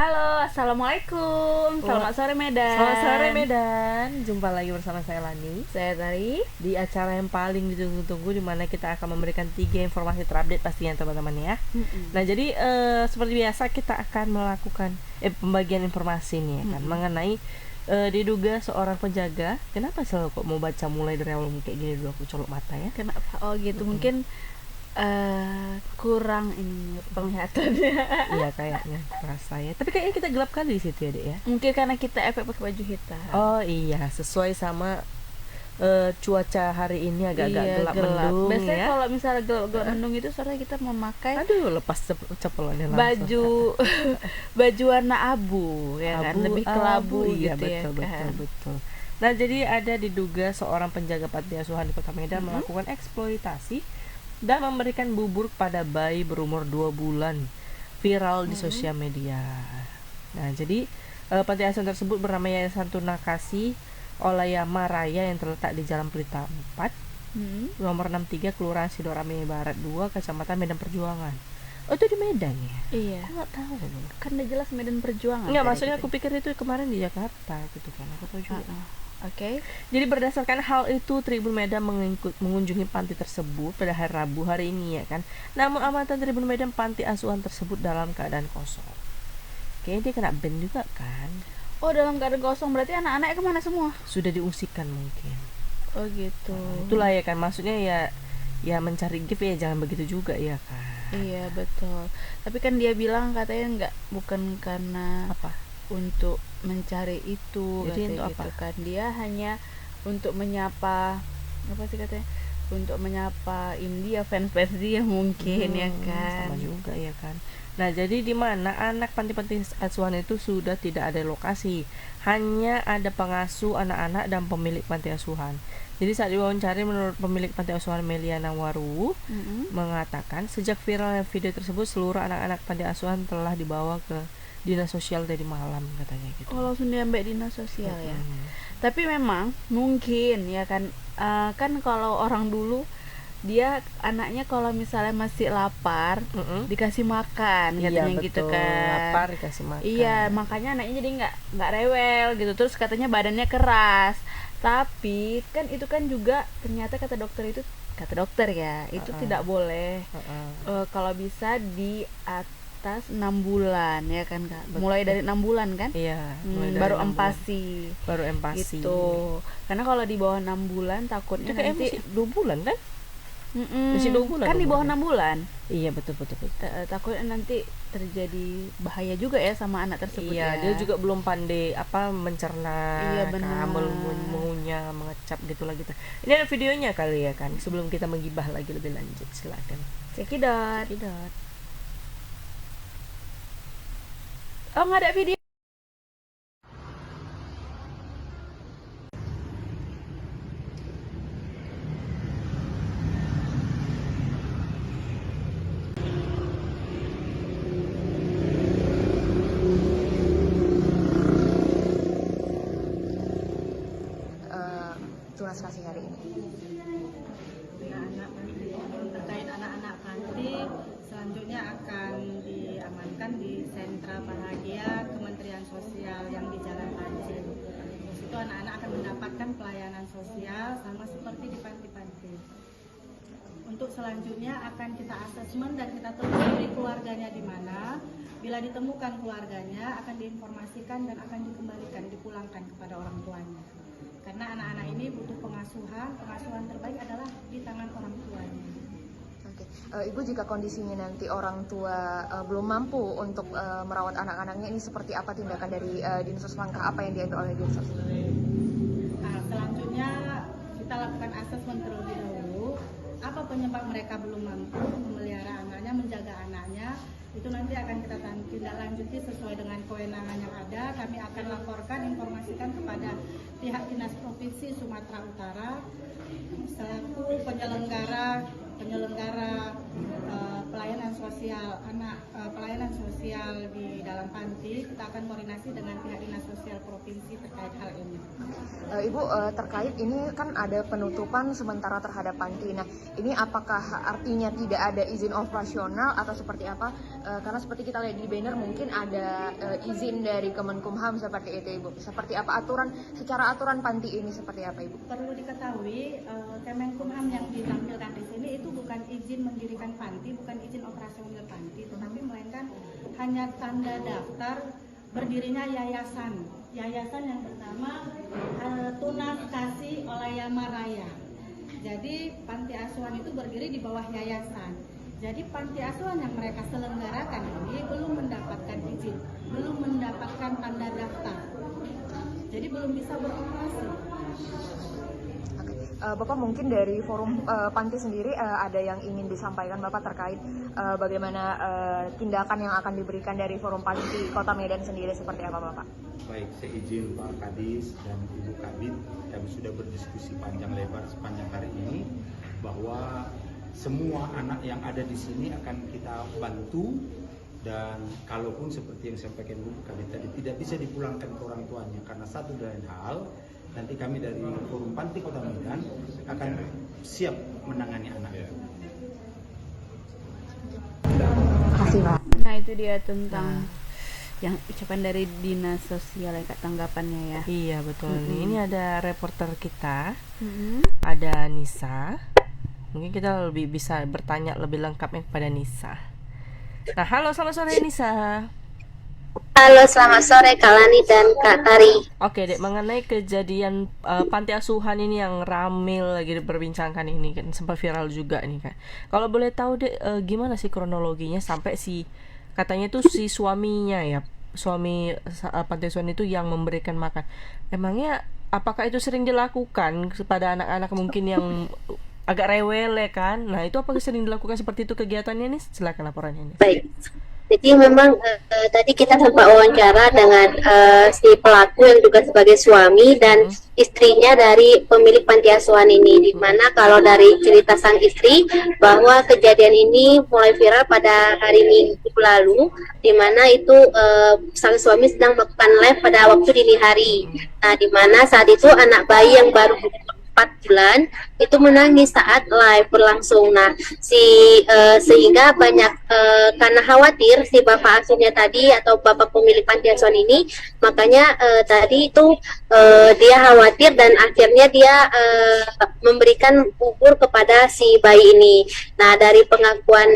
Halo, assalamualaikum. Selamat sore Medan. Selamat sore Medan, jumpa lagi bersama saya Lani Saya Tari. di acara yang paling ditunggu-tunggu, di mana kita akan memberikan 3 informasi terupdate pastinya teman-teman ya. Nah jadi seperti biasa kita akan melakukan pembagian informasi nih ya kan, mengenai diduga seorang penjaga. Kenapa selalu kok mau baca mulai dari awal kayak gini dulu, aku colok mata ya. Kenapa? Oh gitu, mungkin kurang ini penglihatannya. Iya kayaknya rasa ya, tapi kayaknya kita gelap kali di situ ya Dek ya. Mungkin karena kita efek pakai baju hitam. Oh iya, sesuai sama cuaca hari ini agak-agak Iya, gelap mendung. Biasanya ya. kalau misalnya gelap mendung itu sore kita memakai Aduh, lepas cepelonnya langsung. baju baju warna abu ya kan, lebih kelabu iya, gitu betul, ya kan. betul. Nah, jadi ada diduga seorang penjaga panti asuhan di Kota Medan melakukan eksploitasi dan memberikan bubur pada bayi berumur 2 bulan, viral di sosial media. Nah, jadi panti asuhan tersebut bernama Yayasan Tuna Kasih Olayama Raya yang terletak di Jalan Pelita 4, nomor 63, Kelurahan Sidoarjo Barat 2, Kecamatan Medan Perjuangan. Oh, itu di Medan ya? Iya. Aku nggak tahu loh. Kan udah jelas Medan Perjuangan. Enggak, tadi maksudnya gitu. aku pikir itu kemarin di Jakarta gitu kan. Aku tahu juga. Oke. Jadi berdasarkan hal itu, Tribun Medan mengunjungi panti tersebut pada hari Rabu hari ini ya kan. Namun amatan Tribun Medan, panti asuhan tersebut dalam keadaan kosong. Kayaknya dia kena ban juga kan. Oh, dalam keadaan kosong, berarti anak-anaknya kemana semua? Sudah diungsikan mungkin. Oh gitu. Itulah ya kan, maksudnya ya mencari gift ya jangan begitu juga ya kan. Iya betul. Tapi kan dia bilang katanya bukan karena Apa? untuk mencari itu, Jadi katanya untuk gitu apa? kan. Dia hanya untuk menyapa, apa sih katanya? Untuk menyapa India, fans-fans dia mungkin ya kan. Sama juga ya kan. Nah, jadi di mana anak panti-panti asuhan itu sudah tidak ada lokasi, hanya ada pengasuh anak-anak dan pemilik panti asuhan. Jadi saat diwawancari, menurut pemilik panti asuhan Meliana Waru mengatakan sejak viralnya video tersebut, seluruh anak-anak panti asuhan telah dibawa ke dinas sosial dari malam katanya gitu. Oh, langsung diambil dinas sosial ya. Tapi memang mungkin ya kan, kan kalau orang dulu dia anaknya kalau misalnya masih lapar dikasih makan katanya Iya, gitu betul. kan. Lapar dikasih makan. Iya, makanya anaknya jadi nggak rewel gitu. Terus katanya badannya keras. Tapi kan itu kan juga ternyata kata dokter ya itu tidak boleh. Kalau bisa di atas 6 bulan ya kan Kak. Mulai dari 6 bulan kan? Iya, mulai dari Baru 6 bulan. empasi. Baru empasi. Gitu. Karena kalau di bawah 6 bulan takutnya Itu kayak nanti masih 2 bulan kan? Masih 2 bulan kan di bawah umurnya. 6 bulan. Iya, betul. Takutnya nanti terjadi bahaya juga ya sama anak tersebut. Iya, ya. dia juga belum pandai mencerna, Iya, benar. mengunyah, mengecap gitulah gitu. Ini ada videonya kali ya kan. Sebelum kita menggibah lagi lebih lanjut, silakan. Cekidot. Tidak. Oh, nggak ada video. Tunas kasih hari ini. Terkait anak-anak panti selanjutnya akan diamankan di sentra bahagia Kementerian Sosial yang di Jalan Pancing. Di situ anak-anak akan mendapatkan pelayanan sosial sama seperti di panti-panti. Untuk selanjutnya akan kita asesmen dan kita telusuri keluarganya di mana. Bila ditemukan keluarganya akan diinformasikan dan akan dikembalikan, dipulangkan kepada orang tuanya. Karena anak-anak ini butuh pengasuhan terbaik adalah di tangan orang tuanya. Oke. Ibu, jika kondisinya nanti orang tua belum mampu untuk merawat anak-anaknya, ini seperti apa tindakan dari dinas sosial, langkah apa yang diambil oleh dinas sosial? Nah, selanjutnya kita lakukan asesmen terlebih dahulu. Apa penyebab mereka belum mampu memelihara anaknya, menjaga anaknya? Itu nanti akan kita tindak lanjuti sesuai dengan kewenangan yang ada. Kami akan laporkan, informasikan kepada pihak Dinas Provinsi Sumatera Utara selaku penyelenggara pelayanan sosial anak, pelayanan sosial di dalam dalam panti, kita akan koordinasi dengan pihak dinas sosial provinsi terkait hal ini. Ibu, terkait ini kan ada penutupan sementara terhadap panti. Nah, ini apakah artinya tidak ada izin operasional atau seperti apa? Karena seperti kita lihat di banner mungkin ada izin dari Kemenkumham seperti itu, Ibu. Seperti apa secara aturan panti ini seperti apa, Ibu? Perlu diketahui, Kemenkumham yang ditampilkan di sini itu bukan izin mendirikan panti, bukan izin operasional panti, tetapi melainkan hanya tanda daftar berdirinya yayasan yang bernama Tunas Kasih Olayama Raya. Jadi panti asuhan itu berdiri di bawah yayasan. Jadi panti asuhan yang mereka selenggarakan ini belum mendapatkan izin, belum mendapatkan tanda daftar. Jadi belum bisa beroperasi. Bapak mungkin dari forum panti sendiri ada yang ingin disampaikan Bapak terkait bagaimana tindakan yang akan diberikan dari forum panti Kota Medan sendiri seperti apa, Bapak? Baik, saya izin Pak Kadis dan Ibu Kabid, kami sudah berdiskusi panjang lebar sepanjang hari ini bahwa semua anak yang ada di sini akan kita bantu, dan kalaupun seperti yang disampaikan Ibu Kabid tadi tidak bisa dipulangkan ke orang tuanya karena satu dan lain hal, nanti kami dari forum panti Kota Medan akan siap menangani anak itu. Terima kasih, Pak. Nah, itu dia tentang yang ucapan dari dinas sosial ya, Kak, tanggapannya ya. Iya betul nih. Ini ada reporter kita, Mm-mm. ada Nisa. Mungkin kita lebih bisa bertanya lebih lengkapnya kepada Nisa. Nah, halo, selamat sore Nisa. Halo, selamat sore Kak Lani dan Kak Tari. Oke Dek, mengenai kejadian panti asuhan ini yang ramil lagi diperbincangkan ini kan, sempat viral juga nih Kak. Kalau boleh tahu Dek, gimana sih kronologinya sampai katanya tuh si suaminya ya, suami panti asuhan itu yang memberikan makan. Emangnya apakah itu sering dilakukan kepada anak-anak mungkin yang agak rewel ya kan? Nah, itu apakah sering dilakukan seperti itu kegiatannya nih? Silakan laporannya nih. Baik. Jadi memang tadi kita sempat wawancara dengan si pelaku yang juga sebagai suami dan istrinya dari pemilik panti asuhan ini, di mana kalau dari cerita sang istri bahwa kejadian ini mulai viral pada hari Minggu lalu, di mana itu sang suami sedang melakukan live pada waktu dini hari. Nah, di mana saat itu anak bayi yang baru 4 bulan itu menangis saat live berlangsung. Nah, sehingga banyak karena khawatir si bapak asuhnya tadi atau bapak pemilik panti asuhan ini, makanya tadi itu dia khawatir dan akhirnya dia memberikan bubur kepada si bayi ini. Nah, dari pengakuan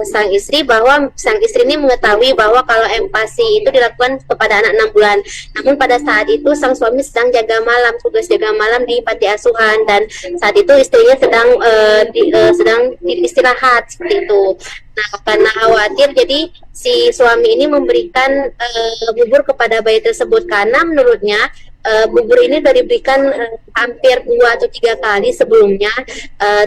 sang istri bahwa sang istri ini mengetahui bahwa kalau empasi itu dilakukan kepada anak 6 bulan. Namun pada saat itu sang suami sedang jaga malam, tugas jaga malam di panti asuhan, dan saat itu istrinya sedang istirahat seperti itu. Nah, karena khawatir, jadi si suami ini memberikan bubur kepada bayi tersebut karena menurutnya bubur ini sudah diberikan hampir 2 atau 3 kali sebelumnya,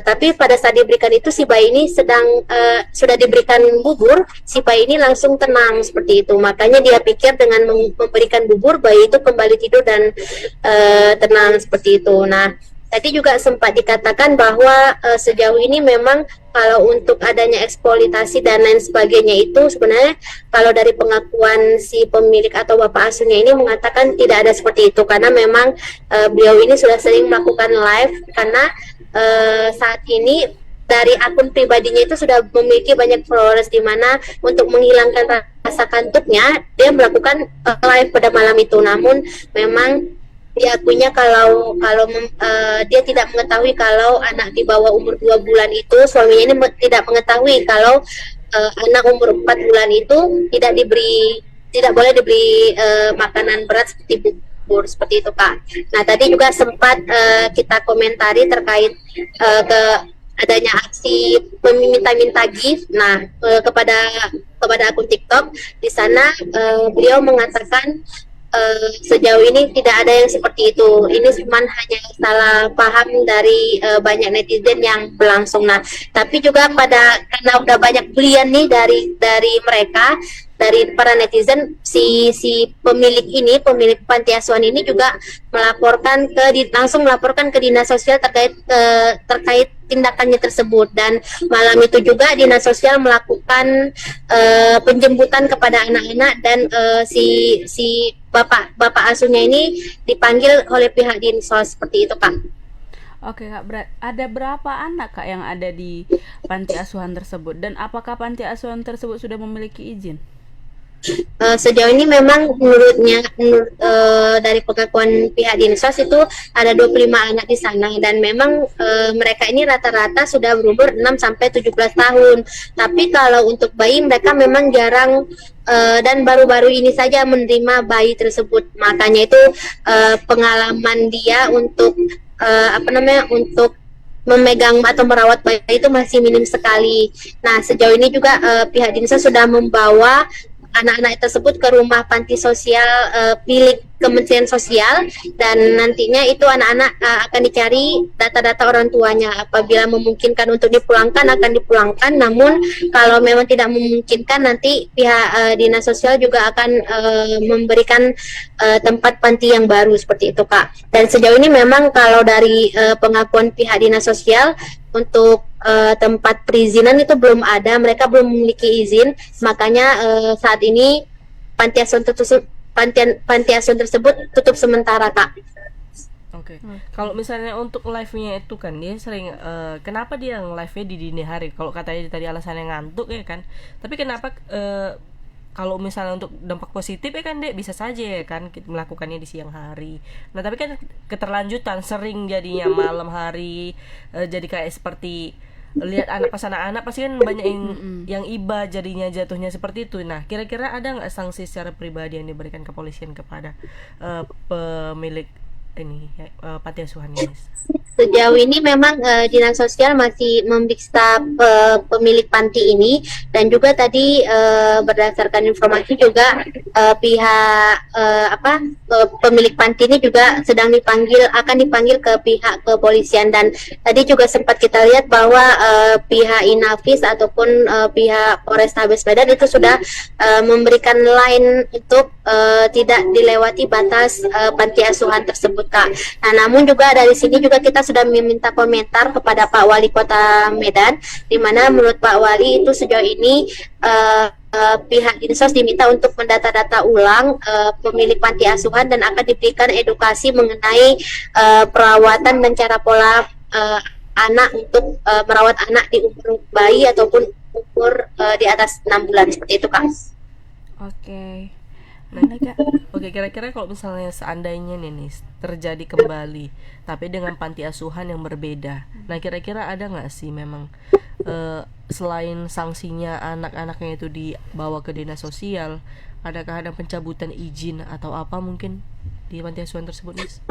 tapi pada saat diberikan itu si bayi ini sudah diberikan bubur, si bayi ini langsung tenang seperti itu. Makanya dia pikir dengan memberikan bubur bayi itu kembali tidur dan tenang seperti itu. Nah, tadi juga sempat dikatakan bahwa sejauh ini memang kalau untuk adanya eksploitasi dan lain sebagainya itu sebenarnya kalau dari pengakuan si pemilik atau bapak asuhnya ini mengatakan tidak ada seperti itu, karena memang beliau ini sudah sering melakukan live karena saat ini dari akun pribadinya itu sudah memiliki banyak followers, di mana untuk menghilangkan rasa kantuknya dia melakukan live pada malam itu. Namun memang diakuinya kalau dia tidak mengetahui kalau anak di bawah umur 2 bulan itu, suaminya ini tidak mengetahui kalau anak umur 4 bulan itu tidak boleh diberi makanan berat seperti bubur seperti itu, Pak. Nah, tadi juga sempat kita komentari terkait ke adanya aksi meminta-minta gift. Nah, kepada akun TikTok di sana beliau mengatakan sejauh ini tidak ada yang seperti itu. Ini cuma hanya salah paham dari banyak netizen yang berlangsung. Nah, tapi juga karena udah banyak belian nih dari mereka, dari para netizen, si pemilik panti asuhan ini juga langsung melaporkan ke dinas sosial terkait tindakannya tersebut. Dan malam itu juga dinas sosial melakukan penjemputan kepada anak-anak, dan si bapak asuhnya ini dipanggil oleh pihak dinsos, seperti itu Kak. Oke Kak, ada berapa anak Kak yang ada di panti asuhan tersebut, dan apakah panti asuhan tersebut sudah memiliki izin? Sejauh ini memang dari pengakuan pihak dinsos itu ada 25 anak di sana, dan memang mereka ini rata-rata sudah berumur 6 sampai 17 tahun. Tapi kalau untuk bayi mereka memang jarang, dan baru-baru ini saja menerima bayi tersebut. Makanya itu pengalaman dia untuk untuk memegang atau merawat bayi itu masih minim sekali. Nah, sejauh ini juga pihak dinsos sudah membawa anak-anak tersebut ke rumah panti sosial milik Kementerian Sosial, dan nantinya itu anak-anak akan dicari data-data orang tuanya. Apabila memungkinkan untuk dipulangkan akan dipulangkan, namun kalau memang tidak memungkinkan nanti pihak dinas sosial juga akan memberikan tempat panti yang baru, seperti itu Kak. Dan sejauh ini memang kalau dari pengakuan pihak dinas sosial untuk tempat perizinan itu belum ada, mereka belum memiliki izin, makanya saat ini panti asuhan tersebut tutup sementara Kak. Oke. Kalau misalnya untuk live-nya itu kan dia sering kenapa dia live-nya di dini hari? Kalau katanya tadi alasannya ngantuk ya kan. Tapi kenapa kalau misalnya untuk dampak positif ya kan Dek, bisa saja ya kan melakukannya di siang hari. Nah, tapi kan keterlanjutan sering jadinya malam hari, jadi kayak seperti lihat anak pasti kan banyak yang iba jadinya jatuhnya seperti itu. Nah, kira-kira ada nggak sanksi secara pribadi yang diberikan kepolisian kepada pemilik ini panti asuhan ini? Sejauh ini memang dinas sosial masih memeriksa pemilik panti ini, dan juga tadi berdasarkan informasi juga pihak pemilik panti ini juga akan dipanggil ke pihak kepolisian. Dan tadi juga sempat kita lihat bahwa pihak Inafis ataupun pihak Polrestabes Medan itu sudah memberikan line untuk tidak dilewati batas panti asuhan tersebut Kak. Nah, namun juga dari sini juga kita sudah meminta komentar kepada Pak Wali Kota Medan, di mana menurut Pak Wali itu sejauh ini pihak dinsos diminta untuk mendata-data ulang pemilik panti asuhan, dan akan diberikan edukasi mengenai perawatan dan cara pola anak untuk merawat anak di umur bayi ataupun umur di atas 6 bulan, seperti itu Kak. Oke. Nah, oke, kira-kira kalau misalnya seandainya nih terjadi kembali tapi dengan panti asuhan yang berbeda, nah kira-kira ada nggak sih memang selain sanksinya anak-anaknya itu dibawa ke dinas sosial, adakah ada pencabutan izin atau apa mungkin di panti asuhan tersebut, Miss?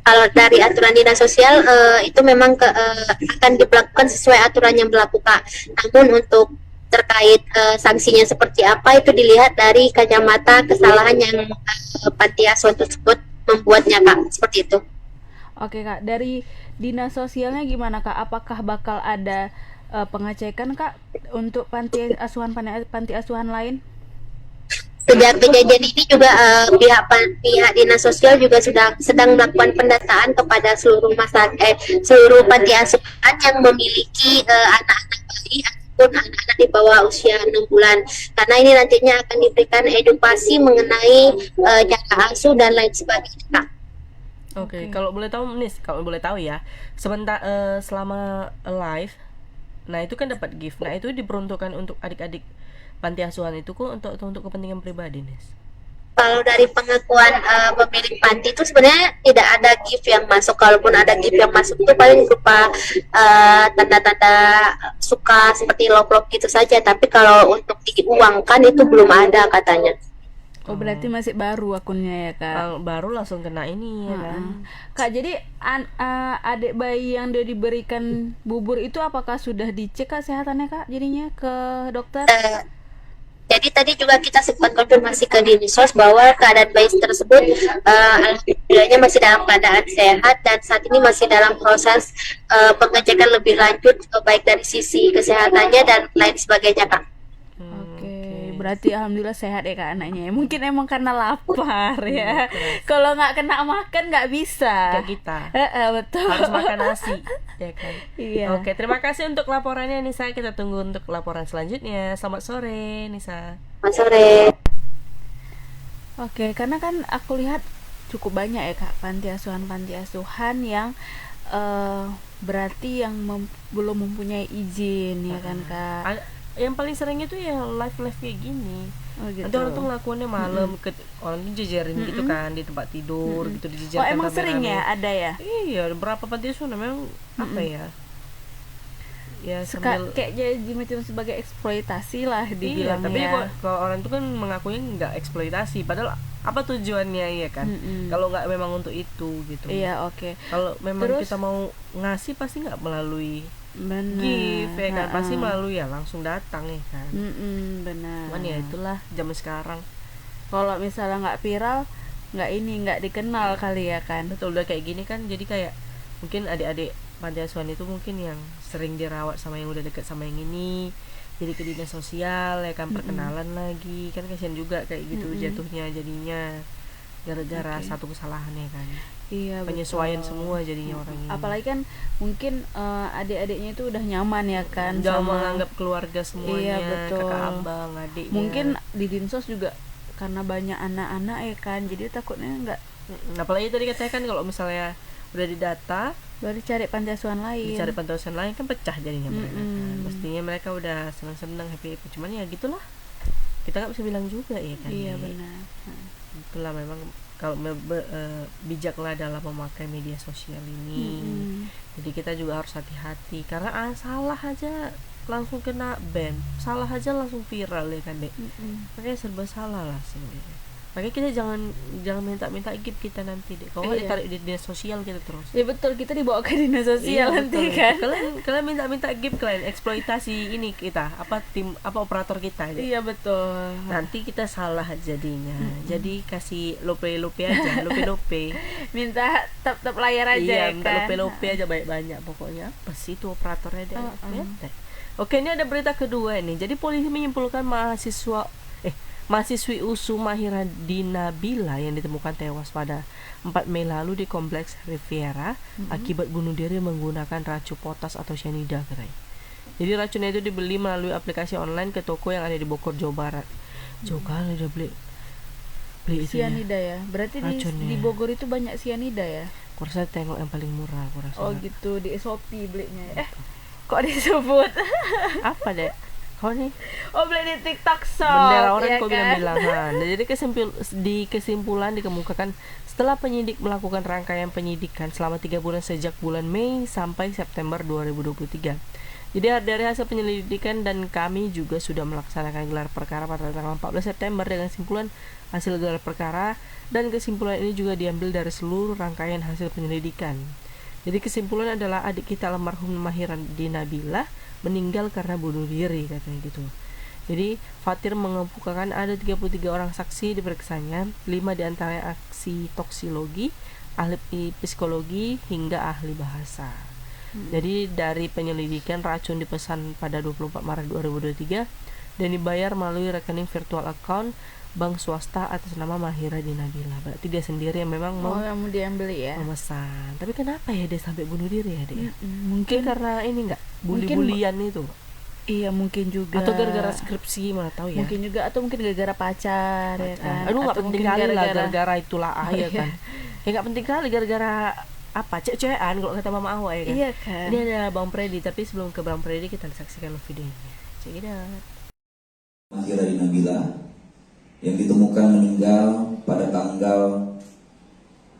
Kalau dari aturan dinas sosial itu memang akan diberlakukan sesuai aturan yang berlaku Kak. Namun untuk terkait sanksinya seperti apa itu dilihat dari kacamata kesalahan yang panti asuhan tersebut membuatnya Kak, seperti itu. Oke Kak, dari dinas sosialnya gimana Kak? Apakah bakal ada pengecekan Kak untuk panti asuhan lain? Sejak kejadian ini juga pihak dinas sosial juga sedang melakukan pendataan kepada seluruh seluruh panti asuhan yang memiliki anak-anak bayi ataupun anak-anak di bawah usia 6 bulan, karena ini nantinya akan diberikan edukasi mengenai cara asuh dan lain sebagainya. Oke. Kalau boleh tahu ya, selama live, nah itu kan dapat gift. Nah itu diperuntukkan untuk adik-adik panti asuhan itu kok untuk kepentingan pribadi, Nis? Kalau dari pengakuan pemilik panti itu sebenarnya tidak ada gift yang masuk. Kalaupun ada gift yang masuk itu paling berupa tanda-tanda suka seperti love gitu saja. Tapi kalau untuk diuangkan itu belum ada katanya. Oh, berarti masih baru akunnya ya Kak? Baru langsung kena ini ya kan? Kak, jadi adik bayi yang dia diberikan bubur itu apakah sudah dicek kesehatannya Kak jadinya ke dokter? Jadi tadi juga kita sempat konfirmasi ke Dinsos bahwa keadaan bayi tersebut alhamdulillahnya masih dalam keadaan sehat dan saat ini masih dalam proses pengecekan lebih lanjut baik dari sisi kesehatannya dan lain sebagainya, Kak. Oke, berarti alhamdulillah sehat ya Kak anaknya. Mungkin emang karena lapar ya. Kalau nggak kena makan nggak bisa. Kayak kita Betul. harus makan nasi, ya kan? Iya. Oke, terima kasih untuk laporannya Nisa. Kita tunggu untuk laporan selanjutnya. Selamat sore Nisa. Selamat sore. Oke, karena kan aku lihat cukup banyak ya Kak panti asuhan yang berarti yang belum mempunyai izin ya kan Kak. Yang paling sering itu ya live kayak gini. Oh gitu. Nanti orang tuh ngelakuinnya malam, orang tuh jejerin gitu kan di tempat tidur gitu, Oh dijejerkan emang sering rame-rame. ya ada ya? Iya, berapa panti asuhan memang apa ya? Ya sambil Kayak jadi macam sebagai eksploitasi lah iya, dibilangnya. tapi kalau orang tuh kan mengakunya nggak eksploitasi, padahal apa tujuannya ya kan? Kalau nggak memang untuk itu gitu. Iya, oke. Kalau memang Terus? kita mau ngasih pasti nggak melalui Benar. gift ya kan, pasti melalui ya langsung datang ya kan. Benar. Cuman ya itulah zaman sekarang. Kalau misalnya nggak viral, nggak dikenal kali ya kan. Betul, udah kayak gini kan, jadi kayak mungkin adik-adik panti asuhan itu mungkin yang sering dirawat sama yang udah deket sama yang ini, jadi ke dinas sosial ya kan, perkenalan lagi kan, kasihan juga kayak gitu jatuhnya jadinya gara-gara satu kesalahan ya kan. Iya, Penyesuaian betul. semua jadinya orang ini. Apalagi kan mungkin adik-adiknya itu udah nyaman ya kan udah sama menganggap keluarga semuanya, Iya, betul. kakak abang, adiknya. mungkin di dinsos juga karena banyak anak-anak ya kan, jadi takutnya nggak Apalagi tadi katanya kan kalau misalnya udah didata, baru cari panti asuhan lain. dicari panti asuhan lain kan pecah jadinya mereka kan. Mm-mm. Mestinya mereka udah senang-senang, happy, cuman ya gitulah, kita nggak bisa bilang juga ya kan. Iya Ya. benar. Itulah memang kalau bijaklah dalam memakai media sosial ini. Jadi kita juga harus hati-hati karena salah aja langsung kena ban, salah aja langsung viral ya kan Dek. Makanya serba salah lah sebenarnya. Makanya kita jangan minta gift kita nanti Dek. Kalau nggak Iya. ditarik di dinas sosial kita terus. Ya betul, kita dibawa ke dinas sosial Iya, nanti betul. kan. Kalian minta gift, kalian eksploitasi ini kita, apa operator kita Dek. Iya betul. Nanti kita salah jadinya. Jadi kasih lope aja, lope. Minta tap layar aja Iya, ya minta kan. lope aja banyak pokoknya. Apa sih itu operatornya deh? Bete. Oke, ini ada berita kedua nih. Jadi polisi menyimpulkan mahasiswi USU Mahira Dinabila yang ditemukan tewas pada 4 Mei lalu di kompleks Riviera akibat bunuh diri menggunakan racun potas atau cyanida, katanya. Jadi racunnya itu dibeli melalui aplikasi online ke toko yang ada di Bogor, Jawa Barat. Jauh kali udah beli itu ya. Sianida ya. Berarti Racunnya. di Bogor itu banyak sianida ya. Kurasa tengok yang paling murah, kurasa. Oh gitu, di Shopee belinya. Kok disebut? Apa deh? Kau nih Oh, beli di TikTok Shop. bendera orang ya kau kan? bilang-bilangan. Jadi kesimpulan dikemukakan setelah penyidik melakukan rangkaian penyidikan selama 3 bulan sejak bulan Mei sampai September 2023. Jadi dari hasil penyelidikan dan kami juga sudah melaksanakan gelar perkara pada tanggal 14 September dengan kesimpulan hasil gelar perkara, dan kesimpulan ini juga diambil dari seluruh rangkaian hasil penyelidikan. Jadi kesimpulan adalah adik kita almarhum Mahira Dinabila meninggal karena bunuh diri, katanya gitu. Jadi Fatir mengemukakan ada 33 orang saksi diperiksanya, 5 diantaranya ahli toksikologi, ahli psikologi hingga ahli bahasa. Jadi dari penyelidikan racun dipesan pada 24 Maret 2023 dan dibayar melalui rekening virtual account bank swasta atas nama Mahira Dinabila. Berarti dia sendiri yang memang mau yang mau diambil ya. memesan. Tapi kenapa ya dia sampai bunuh diri ya dia? Mungkin Karena ini enggak bully-bulian itu. Iya, mungkin juga. Atau gara-gara skripsi, mana tahu ya. Mungkin juga, atau mungkin gara-gara pacar ya kan. Aduh, nggak Atau penting mungkin kali lah gara-gara itulah ya kan. Ya nggak penting kali gara-gara apa cewek-cewekan kalau kata mama awak ya kan. Iya kan. Ini ada Bang Freddy, tapi sebelum ke Bang Freddy kita saksikan videonya. Check it out. Mahira Dinabila yang ditemukan meninggal pada tanggal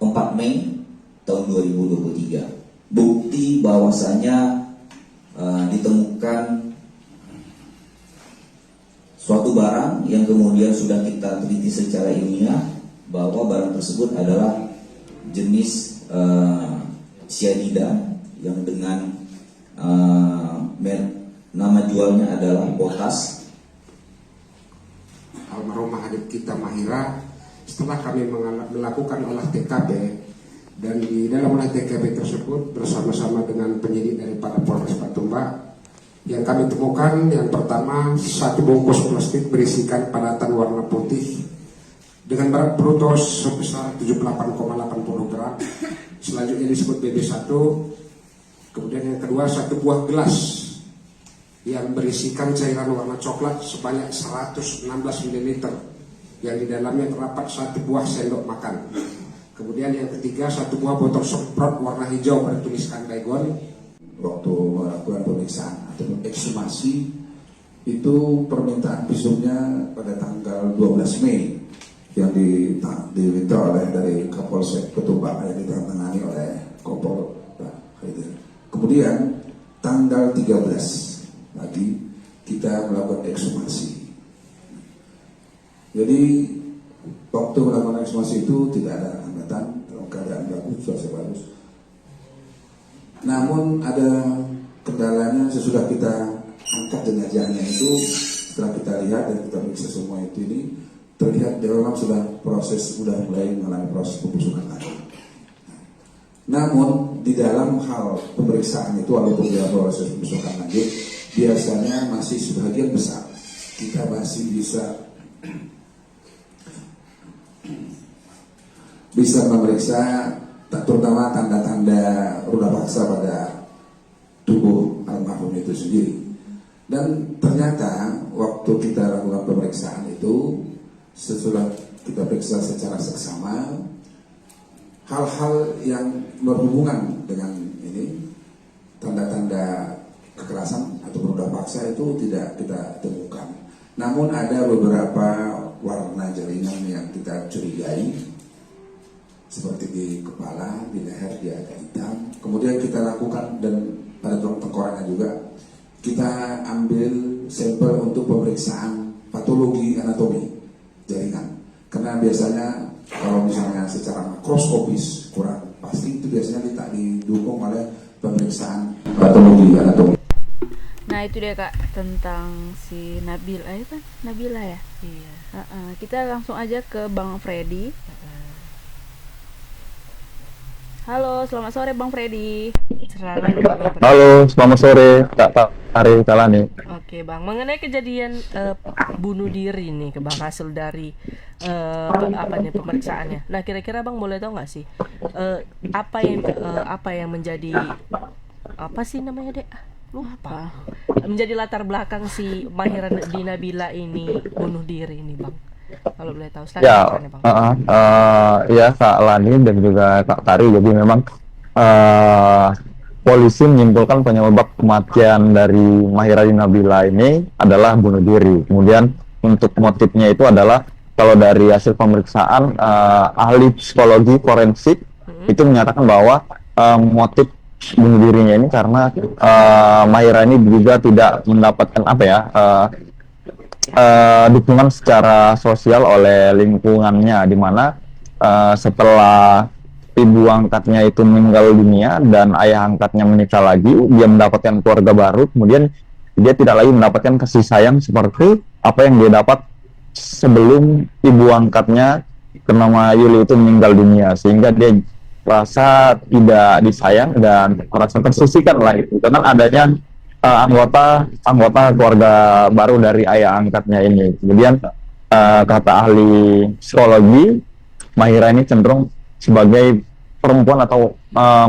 4 Mei tahun 2023. Bukti bahwasanya ditemukan suatu barang yang kemudian sudah kita teliti secara ilmiah bahwa barang tersebut adalah jenis cyanida yang dengan nama jualnya adalah potas. almarhumah adik kita Mahira, setelah kami melakukan olah TKP, dan di dalam olah TKP tersebut bersama-sama dengan penyidik daripada Polres Patumba, yang kami temukan yang pertama, satu bungkus plastik berisikan padatan warna putih dengan berat bruto sebesar 78,80 gram. Selanjutnya disebut BB1. Kemudian yang kedua, satu buah gelas yang berisikan cairan warna coklat sebanyak 116 ml yang di dalamnya terdapat satu buah sendok makan. Kemudian yang ketiga, satu buah botol semprot warna hijau bertuliskan Baygon. Waktu melakukan pemeriksaan atau ekshumasi itu permintaan visumnya pada tanggal 12 Mei yang diminta oleh dari Kapolsek Patumba yang ditangani oleh Kompol Pak Haider. Kemudian tanggal 13 pagi kita melakukan ekshumasi. Jadi waktu melakukan ekshumasi itu tidak ada hambatan, dalam keadaan bagus, cuaca bagus. Namun ada kendalanya sesudah kita angkat jenazahnya itu, setelah kita lihat dan kita periksa semua itu ini, terlihat dia memang sudah mulai mengalami proses pembusukan lagi. Namun di dalam hal pemeriksaan itu, walaupun dia proses pembusukan lagi, biasanya masih sebagian besar kita masih bisa memeriksa terutama tanda-tanda ruda paksa pada tubuh almarhum itu sendiri. Dan ternyata waktu kita lakukan pemeriksaan itu, sesudah kita periksa secara seksama, hal-hal yang berhubungan dengan ini, tanda-tanda kekerasan atau ruda paksa itu tidak kita temukan. Namun ada beberapa warna jaringan yang kita curigai, seperti di kepala, di leher dia agak hitam. Kemudian kita lakukan, dan pada tulang tengkoraknya juga kita ambil sampel untuk pemeriksaan patologi anatomi jaringan. Karena biasanya kalau misalnya secara makroskopis kurang pasti, itu biasanya tidak didukung oleh pemeriksaan patologi anatomi. Nah itu dia Kak, tentang si Nabila itu kan, Nabila ya. Iya. Kita langsung aja ke Bang Freddy. Halo, selamat sore Bang Freddy. Halo, selamat sore Kak Tari Kalani. Oke Bang, mengenai kejadian bunuh diri nih, Bang, hasil dari pemeriksaannya. Nah kira-kira Bang boleh tahu nggak sih apa yang menjadi apa sih namanya dek? Lupa. Menjadi latar belakang si Mahira di Nabila ini bunuh diri ini Bang. Kalau boleh tahu Ya, ya Kak Lani dan juga Kak Tari. Jadi memang polisi menyimpulkan penyebab kematian dari Mahira di Nabila ini adalah bunuh diri. Kemudian untuk motifnya itu adalah, kalau dari hasil pemeriksaan ahli psikologi forensik itu menyatakan bahwa motif bunuh dirinya ini karena Mahira ini juga tidak mendapatkan dukungan secara sosial oleh lingkungannya, di mana setelah ibu angkatnya itu meninggal dunia dan ayah angkatnya menikah lagi, dia mendapatkan keluarga baru, kemudian dia tidak lagi mendapatkan kasih sayang seperti apa yang dia dapat sebelum ibu angkatnya bernama Yuli itu meninggal dunia, sehingga dia rasa tidak disayang dan merasa tersisihkan lah itu dengan adanya anggota keluarga baru dari ayah angkatnya ini. Kemudian kata ahli psikologi, Mahira ini cenderung sebagai perempuan atau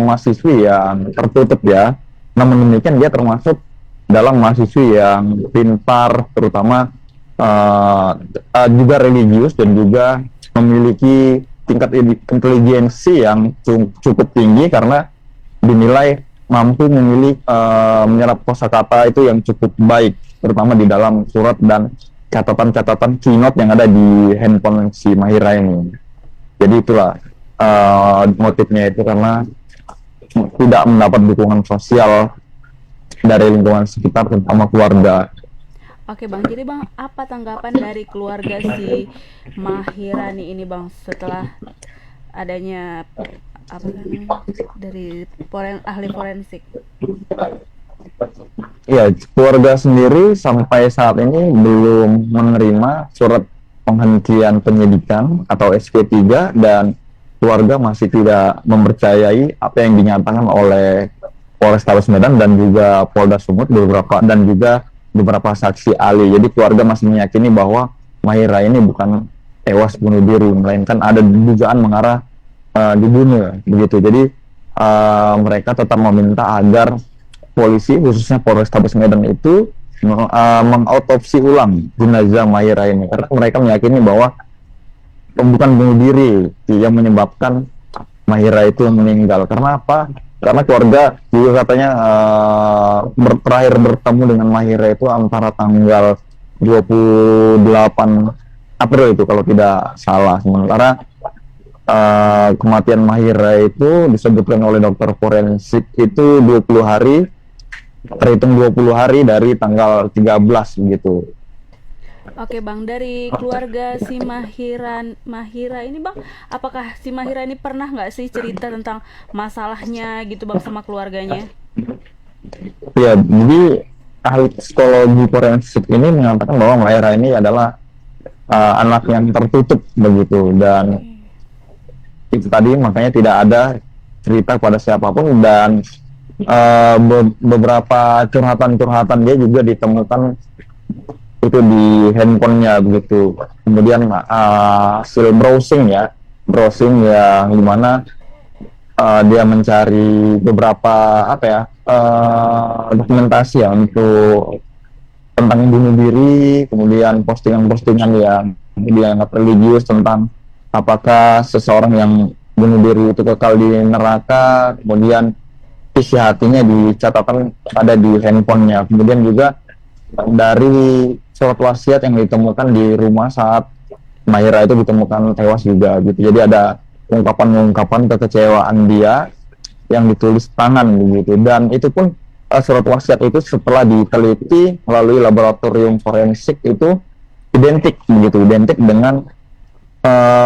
mahasiswi yang tertutup ya. Namun demikian dia termasuk dalam mahasiswi yang pintar, terutama juga religius dan juga memiliki tingkat intelijensi yang cukup tinggi karena dinilai mampu menyerap kosakata itu yang cukup baik, terutama di dalam surat dan catatan-catatan keynote yang ada di handphone si Mahira ini. Jadi itulah motifnya itu karena tidak mendapat dukungan sosial dari lingkungan sekitar, terutama keluarga. Oke Bang, jadi Bang, apa tanggapan dari keluarga si Mahirani ini Bang setelah adanya dari ahli forensik? Ya, keluarga sendiri sampai saat ini belum menerima surat penghentian penyidikan atau SP3 dan keluarga masih tidak mempercayai apa yang dinyatakan oleh Polrestabes Medan dan juga Polda Sumut dan juga beberapa saksi ahli. Jadi keluarga masih meyakini bahwa Mahira ini bukan tewas bunuh diri, melainkan ada dugaan mengarah dibunuh begitu. Jadi mereka tetap meminta agar polisi khususnya Polrestabes Medan itu mengautopsi ulang jenazah Mahira ini, karena mereka meyakini bahwa bukan bunuh diri yang menyebabkan Mahira itu meninggal. Karena apa? Karena keluarga juga katanya terakhir bertemu dengan Mahira itu antara tanggal 28 April itu kalau tidak salah. Sementara kematian Mahira itu disebutkan oleh dokter forensik itu 20 hari, terhitung 20 hari dari tanggal 13 begitu. Oke Bang, dari keluarga si Mahira ini Bang, apakah si Mahira ini pernah nggak sih cerita tentang masalahnya gitu Bang sama keluarganya? Ya, jadi ahli psikologi forensik ini mengatakan bahwa Mahira ini adalah anak yang tertutup begitu, dan itu tadi makanya tidak ada cerita pada siapapun, dan beberapa curhatan dia juga ditemukan itu di handphonenya begitu. Kemudian hasil browsing yang dimana dia mencari beberapa dokumentasi ya untuk tentang bunuh diri, kemudian postingan-postingan yang dianggap religius tentang apakah seseorang yang bunuh diri itu kekal di neraka, kemudian isi hatinya dicatatkan ada di handphonenya. Kemudian juga dari surat wasiat yang ditemukan di rumah saat Mahira itu ditemukan tewas juga gitu. Jadi ada ungkapan-ungkapan kekecewaan dia yang ditulis tangan begitu, dan itu pun surat wasiat itu setelah diteliti melalui laboratorium forensik itu identik dengan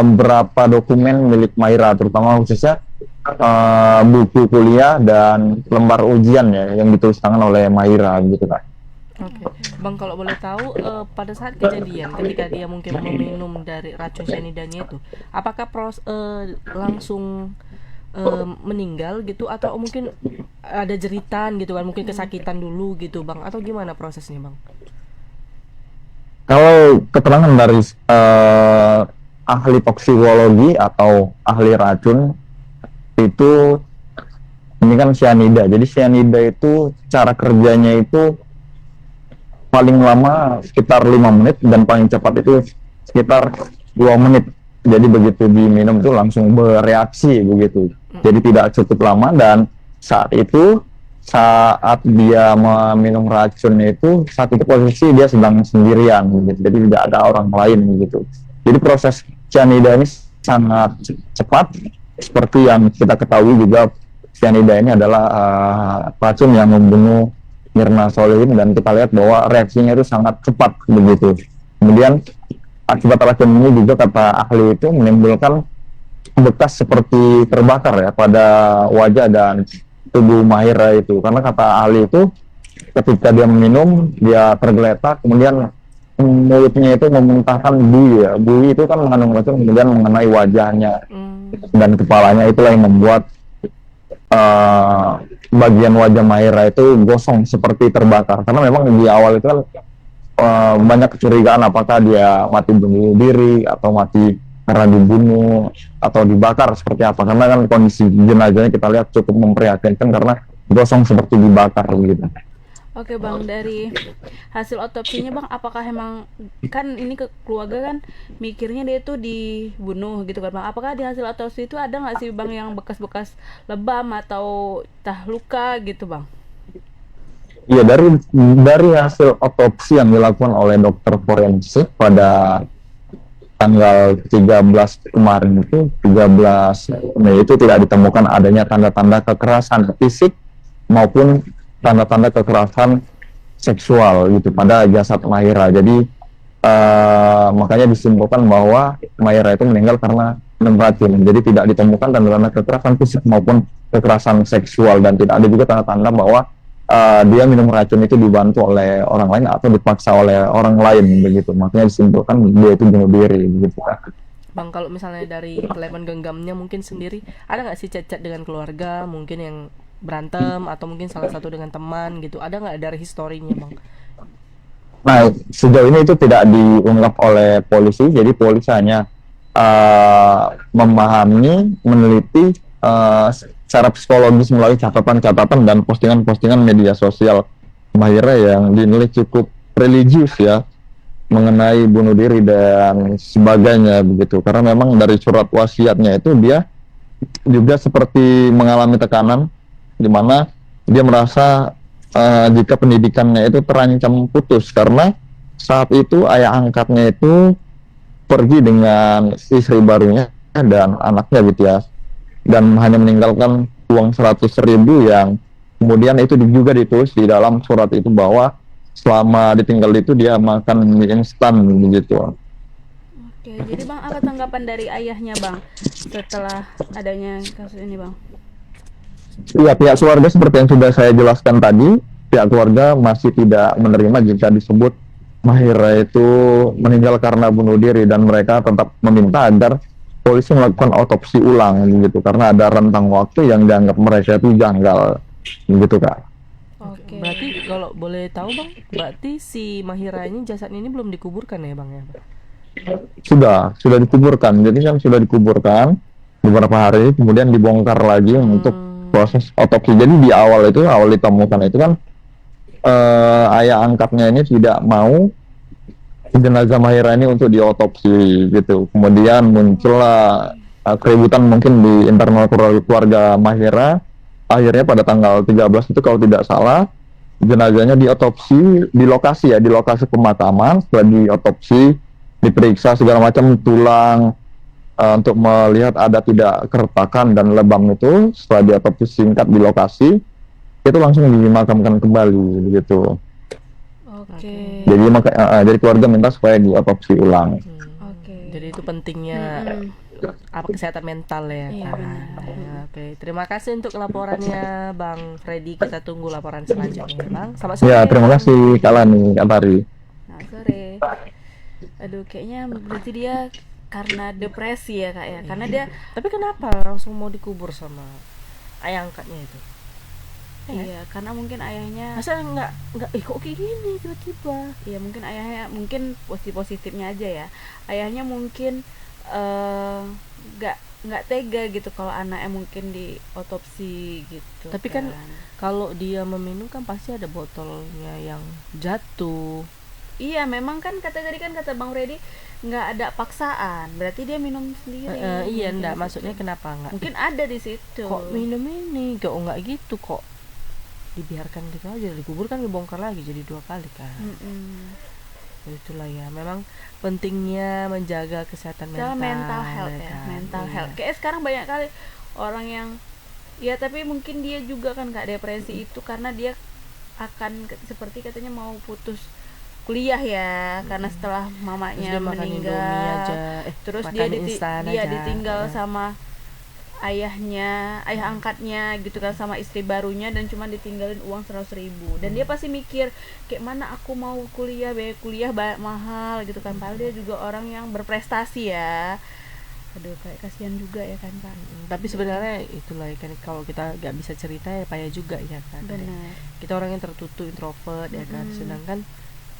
berapa dokumen milik Mahira, terutama khususnya buku kuliah dan lembar ujian ya yang ditulis tangan oleh Mahira gitu kan. Oke, Bang, kalau boleh tahu pada saat kejadian ketika dia mungkin meminum dari racun cyanidanya itu, apakah langsung meninggal gitu, atau mungkin ada jeritan gitu kan, mungkin kesakitan dulu gitu Bang, atau gimana prosesnya Bang? Kalau keterangan dari ahli toksikologi atau ahli racun itu, ini kan cyanida. Jadi cyanida itu cara kerjanya itu paling lama sekitar 5 menit dan paling cepat itu sekitar 2 menit. Jadi begitu diminum itu langsung bereaksi begitu. Jadi tidak cukup lama, dan saat dia meminum racun itu, saat itu posisi dia sedang sendirian gitu. Jadi tidak ada orang lain gitu. Jadi proses cyanida ini sangat cepat. Seperti yang kita ketahui juga, cyanida ini adalah racun yang membunuh Mirna Solihin, dan kita lihat bahwa reaksinya itu sangat cepat begitu. Kemudian akibat racun ini juga kata ahli itu menimbulkan bekas seperti terbakar ya pada wajah dan tubuh Mahira itu, karena kata ahli itu ketika dia meminum dia tergeletak, kemudian mulutnya itu memuntahkan buih itu kan mengandung racun, kemudian mengenai wajahnya dan kepalanya. Itulah yang membuat bagian wajah Mahira itu gosong seperti terbakar, karena memang di awal itu kan banyak kecurigaan apakah dia mati bunuh diri atau mati karena dibunuh atau dibakar seperti apa, karena kan kondisi jenazahnya kita lihat cukup memprihatinkan karena gosong seperti dibakar gitu. Oke Bang, dari hasil otopsinya Bang, apakah emang kan ini ke keluarga kan mikirnya dia itu dibunuh gitu kan Bang, apakah di hasil otopsi itu ada nggak sih Bang yang bekas-bekas lebam atau luka gitu Bang? Iya, dari hasil otopsi yang dilakukan oleh dokter forensik pada tanggal 13 kemarin itu, 13 Mei itu tidak ditemukan adanya tanda-tanda kekerasan fisik maupun tanda-tanda kekerasan seksual gitu pada jasad Mahira. Jadi makanya disimpulkan bahwa Mahira itu meninggal karena minum racun. Jadi tidak ditemukan tanda-tanda kekerasan fisik maupun kekerasan seksual, dan tidak ada juga tanda-tanda bahwa dia minum racun itu dibantu oleh orang lain atau dipaksa oleh orang lain begitu, makanya disimpulkan dia itu bunuh diri begitu kan. Bang, kalau misalnya dari elemen genggamnya mungkin sendiri, ada nggak sih chat-chat dengan keluarga mungkin yang berantem atau mungkin salah satu dengan teman gitu, ada nggak dari historinya Bang? Nah, sejauh ini itu tidak diungkap oleh polisi, jadi polisi hanya memahami, meneliti secara psikologis melalui catatan-catatan dan postingan-postingan media sosial Mahira yang dinilai cukup religius ya, mengenai bunuh diri dan sebagainya begitu. Karena memang dari surat wasiatnya itu dia juga seperti mengalami tekanan, di mana dia merasa jika pendidikannya itu terancam putus karena saat itu ayah angkatnya itu pergi dengan istri barunya dan anaknya gitu ya, dan hanya meninggalkan uang 100.000 yang kemudian itu juga ditulis di dalam surat itu bahwa selama ditinggal itu dia makan mie instan begitu. Oke, jadi Bang, apa tanggapan dari ayahnya Bang setelah adanya kasus ini Bang? Iya, pihak keluarga seperti yang sudah saya jelaskan tadi, pihak keluarga masih tidak menerima jika disebut Mahira itu meninggal karena bunuh diri, dan mereka tetap meminta agar polisi melakukan otopsi ulang gitu, karena ada rentang waktu yang dianggap mereka itu janggal gitu Kak. Oke. Berarti kalau boleh tahu Bang, berarti si Mahira ini jasadnya ini belum dikuburkan ya Bang ya? Sudah dikuburkan. Jadi kan sudah dikuburkan beberapa hari, kemudian dibongkar lagi untuk proses otopsi. Jadi di awal ditemukan itu kan ayah angkatnya ini tidak mau jenazah Mahira ini untuk diotopsi gitu. Kemudian muncullah keributan mungkin di internal keluarga Mahira. Akhirnya pada tanggal 13 itu kalau tidak salah, jenazahnya diotopsi di lokasi pemakaman. Setelah diotopsi, diperiksa segala macam tulang untuk melihat ada tidak keretakan dan lebam itu. Setelah diotopsi singkat di lokasi, itu langsung dimakamkan kembali begitu. Oke. Jadi keluarga minta supaya diotopsi ulang. Oke. Jadi itu pentingnya apa kesehatan mental ya. Iya, benar. Oke, terima kasih untuk laporannya Bang Freddy. Kita tunggu laporan selanjutnya Bang. Selamat sore. Ya, terima kasih Kak Lani, Kak Tari. Selamat sore. Aduh, kayaknya berarti dia karena depresi ya Kak ya. Karena dia, Tapi kenapa langsung mau dikubur sama ayah angkatnya itu? iya, karena mungkin ayahnya, Masa nggak kok kayak gini tiba-tiba? iya mungkin ayahnya mungkin positifnya aja ya. Ayahnya mungkin nggak tega gitu kalau anaknya mungkin diotopsi gitu. Tapi kan kalau dia meminum kan pasti ada botolnya yang jatuh. Iya, memang kan kata Bang Freddy nggak ada paksaan, berarti dia minum sendiri. Iya, Mungkin enggak, di maksudnya situ. kenapa enggak? Mungkin ada di situ. Kok minum ini? Kok enggak gitu kok? Dibiarkan gitu aja, dikubur kan dibongkar lagi jadi 2 kali kan. Itulah ya, memang pentingnya menjaga kesehatan mental health ya, kan? mental Iya. health. Kayak sekarang banyak kali orang yang, ya tapi mungkin dia juga kan Kak depresi itu karena dia akan seperti katanya mau putus kuliah ya, karena setelah mamanya Terus dia makan Indomie meninggal, aja, terus makan dia mie instan aja. ditinggal sama ayah angkatnya gitu kan, sama istri barunya, dan cuma ditinggalin uang 100.000. Dan dia pasti mikir kayak mana aku mau kuliah, biaya kuliah mahal gitu kan, padahal dia juga orang yang berprestasi ya. Aduh, kayak kasihan juga ya kan Pak. Tapi sebenarnya itulah ya kan, kalau kita nggak bisa cerita ya payah juga ya kan. Benar. Kita orang yang tertutup, introvert ya kan, sedangkan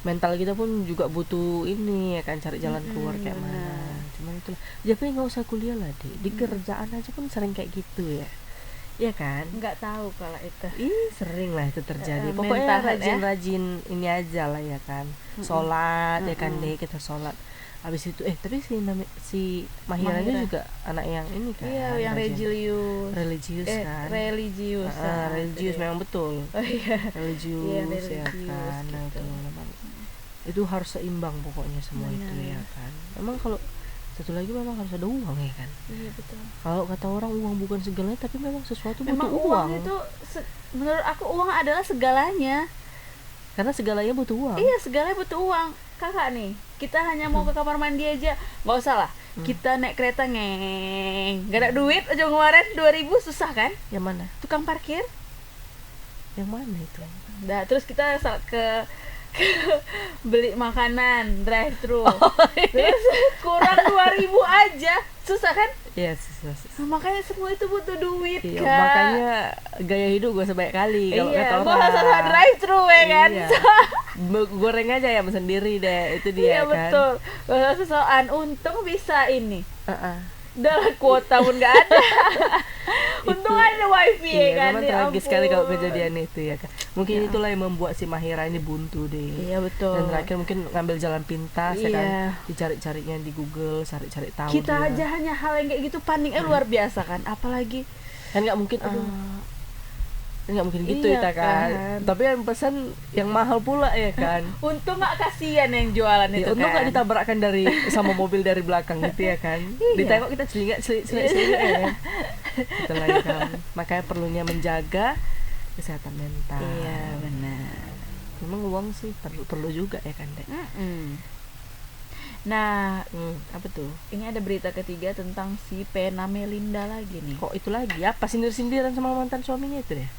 mental kita pun juga butuh ini ya kan, cari jalan keluar kayak mana. Cuman itulah, jadi nggak usah kuliah lah di kerjaan aja pun sering kayak gitu ya. Iya kan? Nggak tahu kalau itu. Sering lah itu terjadi. Mental Pokoknya health ya. rajin-rajin ini aja lah ya kan. Sholat ya kan deh, kita sholat. Habis itu tapi si Mahira ini juga anak yang ini kan. Iya, yang rajin. religius Kan. religius Religius memang betul. Oh iya. Religius Iya, ya religius kan. Nah, gitu. itu harus seimbang pokoknya semua itu ya kan. Memang kalau satu lagi memang harus ada uang ya kan. Iya betul. Kalau kata orang uang bukan segalanya, tapi memang sesuatu Memang butuh uang itu menurut aku uang adalah segalanya. Karena segalanya butuh uang. Iya, segalanya butuh uang. Kakak nih, kita hanya mau ke kamar mandi aja, nggak usah lah. Kita naik kereta gak ada duit aja kemarin 2.000 susah kan? Yang mana? Tukang parkir. Yang mana itu? Nah, terus kita ke beli makanan drive thru. Terus kurang 2.000 aja. Susah kan? Iya, susah. Nah, makanya semua itu butuh duit, Iya, Kak. makanya gaya hidup gue sebanyak kali kalau kata Gua orang. usah drive thru ya kan. Iya. Goreng aja ya sendiri deh, itu dia Iya kan. betul. Gak usah sosokan. Untung bisa ini. Heeh. Udah lah, kuota pun gak ada. Untung ada wifi ya kan. Memang Ya tragis sekali kalau ampun. kejadian itu ya kan. Mungkin Ya. itulah yang membuat si Mahira ini buntu deh. Iya betul. Dan terakhir mungkin ngambil jalan pintas ya kan. Iya. Dicari-carinya di Google, cari-cari tahu. Kita dia. aja hanya hal yang kayak gitu paniknya luar biasa kan. Apalagi Kan nggak mungkin nggak mungkin gitu iya ya kan. kan. Tapi yang pesan yang mahal pula ya kan. untung gak kasihan yang jualan Ya, itu untung kan. nggak ditabrakkan dari sama mobil dari belakang gitu ya kan. Ditengok kita selingat ya kan. Itulah ya kan. Makanya perlunya menjaga kesehatan mental. Iya benar. Memang uang sih perlu juga ya kan, Dek. Nah, Apa tuh? ini ada berita ketiga tentang si Pena Melinda lagi nih. Kok itu lagi? Apa sindir-sindiran sama mantan suaminya itu deh?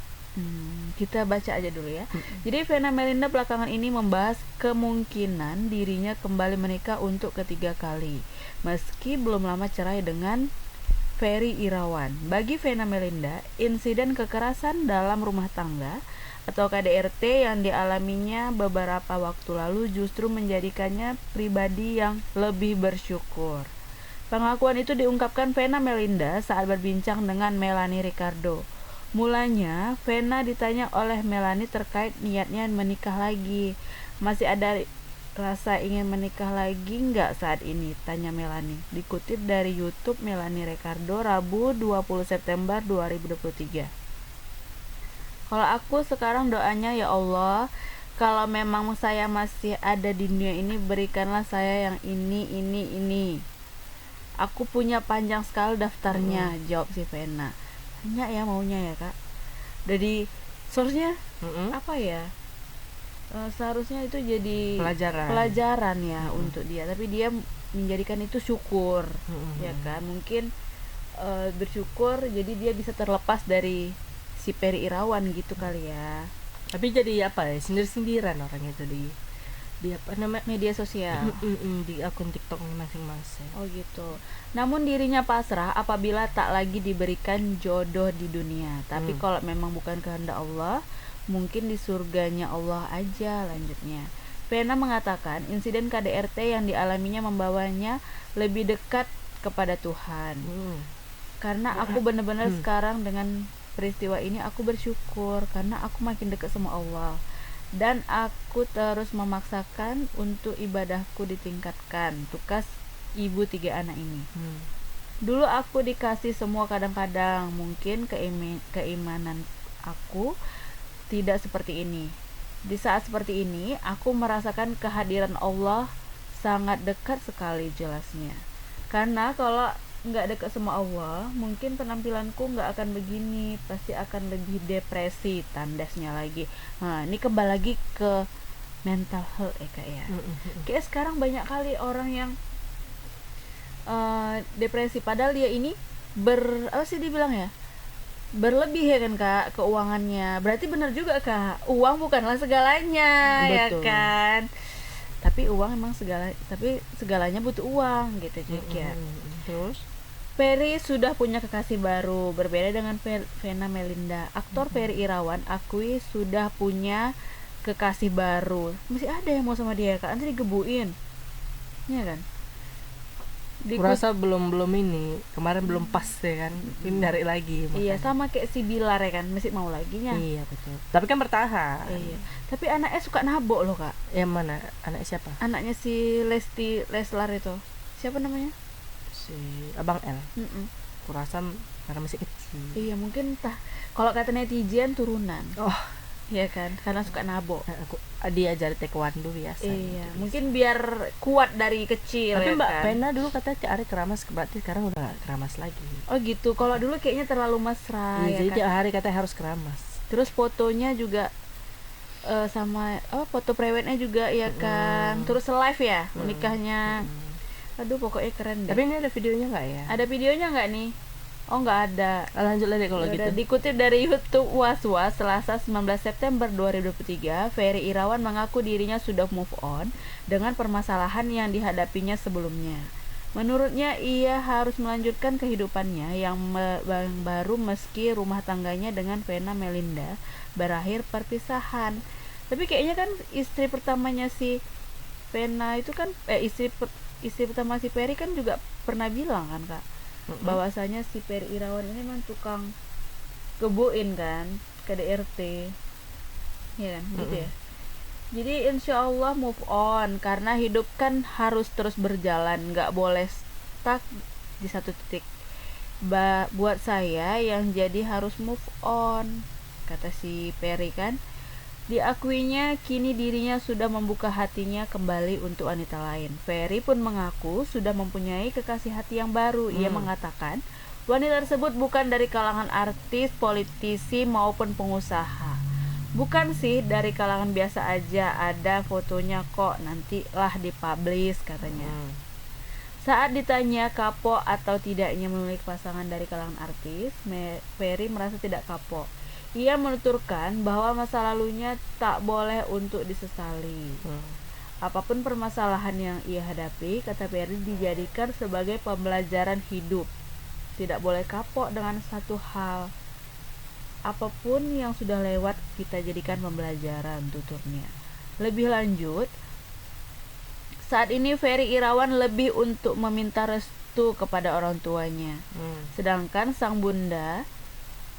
Kita baca aja dulu ya. Jadi Vena Melinda belakangan ini membahas kemungkinan dirinya kembali menikah untuk ketiga kali, meski belum lama cerai dengan Ferry Irawan. Bagi Vena Melinda, insiden kekerasan dalam rumah tangga atau KDRT yang dialaminya beberapa waktu lalu justru menjadikannya pribadi yang lebih bersyukur. Pengakuan itu diungkapkan Vena Melinda saat berbincang dengan Melanie Ricardo. Mulanya, Vena ditanya oleh Melanie terkait niatnya menikah lagi. Masih ada rasa ingin menikah lagi nggak saat ini? Tanya Melanie. Dikutip dari YouTube Melanie Ricardo, Rabu 20 September 2023. Kalau aku sekarang doanya, ya Allah, kalau memang saya masih ada di dunia ini, berikanlah saya yang ini. Aku punya panjang sekali daftarnya, jawab si Vena. Banyak ya maunya ya kak. Jadi source-nya apa ya? Seharusnya itu jadi pelajaran ya untuk dia. Tapi dia menjadikan itu syukur, ya kan? Mungkin bersyukur jadi dia bisa terlepas dari si Ferry Irawan gitu kali ya. Tapi jadi apa ya? Sindir-sindiran orang itu di apa namanya, media sosial. Di akun TikToknya masing-masing. Oh gitu. Namun dirinya pasrah apabila tak lagi diberikan jodoh di dunia. Tapi kalau memang bukan kehendak Allah, mungkin di surganya Allah aja, lanjutnya. Vena mengatakan insiden KDRT yang dialaminya membawanya lebih dekat kepada Tuhan. Karena aku benar-benar sekarang dengan peristiwa ini aku bersyukur karena aku makin dekat sama Allah. Dan aku terus memaksakan untuk ibadahku ditingkatkan. Tukas ibu 3 anak ini. Dulu aku dikasih semua, kadang-kadang mungkin keimanan aku tidak seperti ini. Di saat seperti ini aku merasakan kehadiran Allah sangat dekat sekali, jelasnya. Karena kalau nggak dekat sama Allah, mungkin penampilanku nggak akan begini, pasti akan lebih depresi, tandasnya lagi. Nah, ini kembali lagi ke mental health ya kak ya. Kayak sekarang banyak kali orang yang depresi, padahal dia ini apa sih dibilang ya, berlebih ya kan kak keuangannya. Berarti benar juga kak, uang bukanlah segalanya. Betul. Ya kan. Tapi uang emang segalanya butuh uang gitu juga. Terus Ferry sudah punya kekasih baru. Berbeda dengan Vena Melinda, aktor Ferry Irawan akui sudah punya kekasih baru. Masih ada yang mau sama dia kak, nanti digebuin ya kan. kurasa belum ini kemarin belum pas ya kan, ini nyari lagi makanya. Iya, sama kayak si Bilar ya kan, masih mau lagi nya. Iya betul, tapi kan bertahan. Iya, tapi anaknya suka nabok loh kak. Yang mana? Anak siapa? Anaknya si Leslar itu, siapa namanya? Si Abang L. Kurasa karena masih kecil. Iya, mungkin entah, kalau kata netizen turunan. Oh iya kan, karena suka nabok. Dia ajar taekwondo biasa. Iya, mungkin biar kuat dari kecil. Tapi ya Mbak kan? Pena dulu katanya tiap hari keramas, berarti sekarang udah gak keramas lagi. Oh gitu, kalau dulu kayaknya terlalu mesra. Iya, ya jadi kan? tiap hari katanya harus keramas. Terus fotonya juga sama foto prewednya juga ya kan. Terus live ya nikahnya. Aduh pokoknya keren deh. Tapi ini ada videonya nggak ya? Ada videonya nggak nih? Oh nggak ada. Lanjut lah deh kalau Yaudah, gitu. dikutip dari YouTube Was-Was Selasa 19 September 2023, Ferry Irawan mengaku dirinya sudah move on dengan permasalahan yang dihadapinya sebelumnya. Menurutnya ia harus melanjutkan kehidupannya yang baru meski rumah tangganya dengan Vena Melinda berakhir perpisahan. Tapi kayaknya kan istri pertamanya si Vena itu kan istri pertama si Ferry kan juga pernah bilang kan Kak, bahwasanya si Ferry Irawan ini memang tukang kebuin kan ke DRT, ya kan, gitu ya. Jadi insya Allah move on, karena hidup kan harus terus berjalan, nggak boleh stuck di satu titik. Buat saya yang jadi harus move on, kata si Ferry kan. Diakuinya kini dirinya sudah membuka hatinya kembali untuk wanita lain. Ferry pun mengaku sudah mempunyai kekasih hati yang baru. Ia mengatakan wanita tersebut bukan dari kalangan artis, politisi maupun pengusaha. Bukan sih, dari kalangan biasa aja, ada fotonya kok, nantilah dipublish katanya. Saat ditanya kapok atau tidaknya memiliki pasangan dari kalangan artis, Ferry merasa tidak kapok. Ia menuturkan bahwa masa lalunya tak boleh untuk disesali. Apapun permasalahan yang ia hadapi, kata Ferry, dijadikan sebagai pembelajaran hidup. Tidak boleh kapok dengan satu hal. Apapun yang sudah lewat kita jadikan pembelajaran, tuturnya. Lebih lanjut, saat ini Ferry Irawan lebih untuk meminta restu kepada orang tuanya. Sedangkan sang bunda,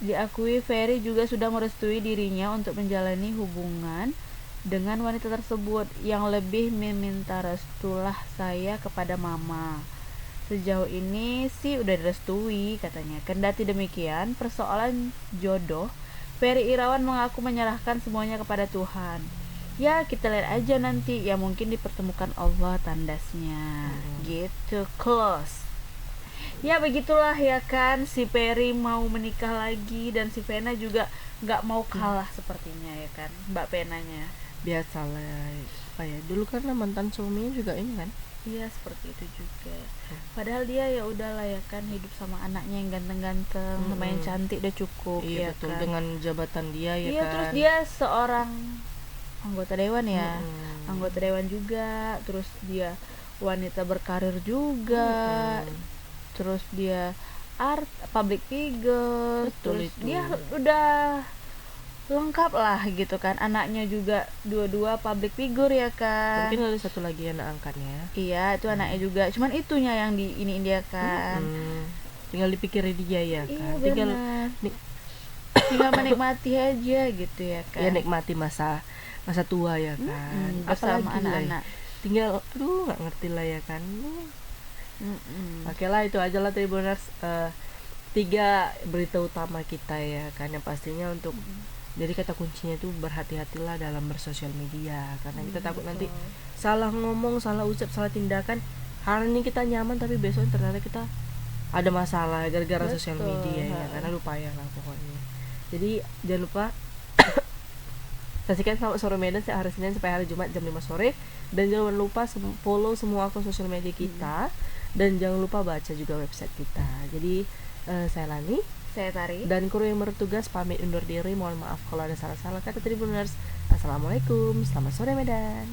diakui Ferry juga sudah merestui dirinya untuk menjalani hubungan dengan wanita tersebut. Yang lebih meminta restulah saya kepada mama. Sejauh ini sih udah direstui katanya. Kendati demikian, persoalan jodoh, Ferry Irawan mengaku menyerahkan semuanya kepada Tuhan. Ya kita lihat aja nanti, ya mungkin dipertemukan Allah, tandasnya. Gitu, close. Ya begitulah ya kan, si Ferry mau menikah lagi dan si Vena juga nggak mau kalah sepertinya ya kan, Mbak Venanya. Biasalah, dulu karena mantan suaminya juga ini kan. Iya seperti itu juga. Padahal dia ya udahlah ya kan, hidup sama anaknya yang ganteng-ganteng, sama yang cantik udah cukup. Iya, ya betul, kan? dengan jabatan dia ya iya, kan. Terus dia seorang anggota dewan ya, anggota dewan juga. Terus dia wanita berkarir juga. Terus dia public figure. Betul, terus itu. dia udah lengkap lah gitu kan. Anaknya juga dua-dua public figure ya kan. Mungkin ada satu lagi anak angkatnya. Iya itu anaknya juga, cuman itunya yang di ini dia kan. Tinggal dipikirin dia ya kan. Iya, tinggal menikmati aja gitu ya kan. Ya nikmati masa tua ya kan. Bersama Apalagi anak-anak. Tinggal nggak ngerti lah ya kan. Oke lah, itu aja lah Tribuners, 3 berita utama kita ya kan, yang pastinya untuk jadi kata kuncinya itu berhati-hatilah dalam bersosial media, karena kita takut nanti salah ngomong, salah ucap, salah tindakan. Hari ini kita nyaman tapi besok ternyata kita ada masalah gara-gara sosial media ya, karena lupa ya lah pokoknya. Jadi jangan lupa saksikan Selamat Sore Medan setiap hari Senin sampai hari Jumat jam 5 sore, dan jangan lupa follow semua akun sosial media kita. Dan jangan lupa baca juga website kita. Jadi saya Lani, saya Tari, dan kru yang bertugas pamit undur diri. Mohon maaf kalau ada salah-salah kata Tribuners. Assalamualaikum, selamat sore Medan.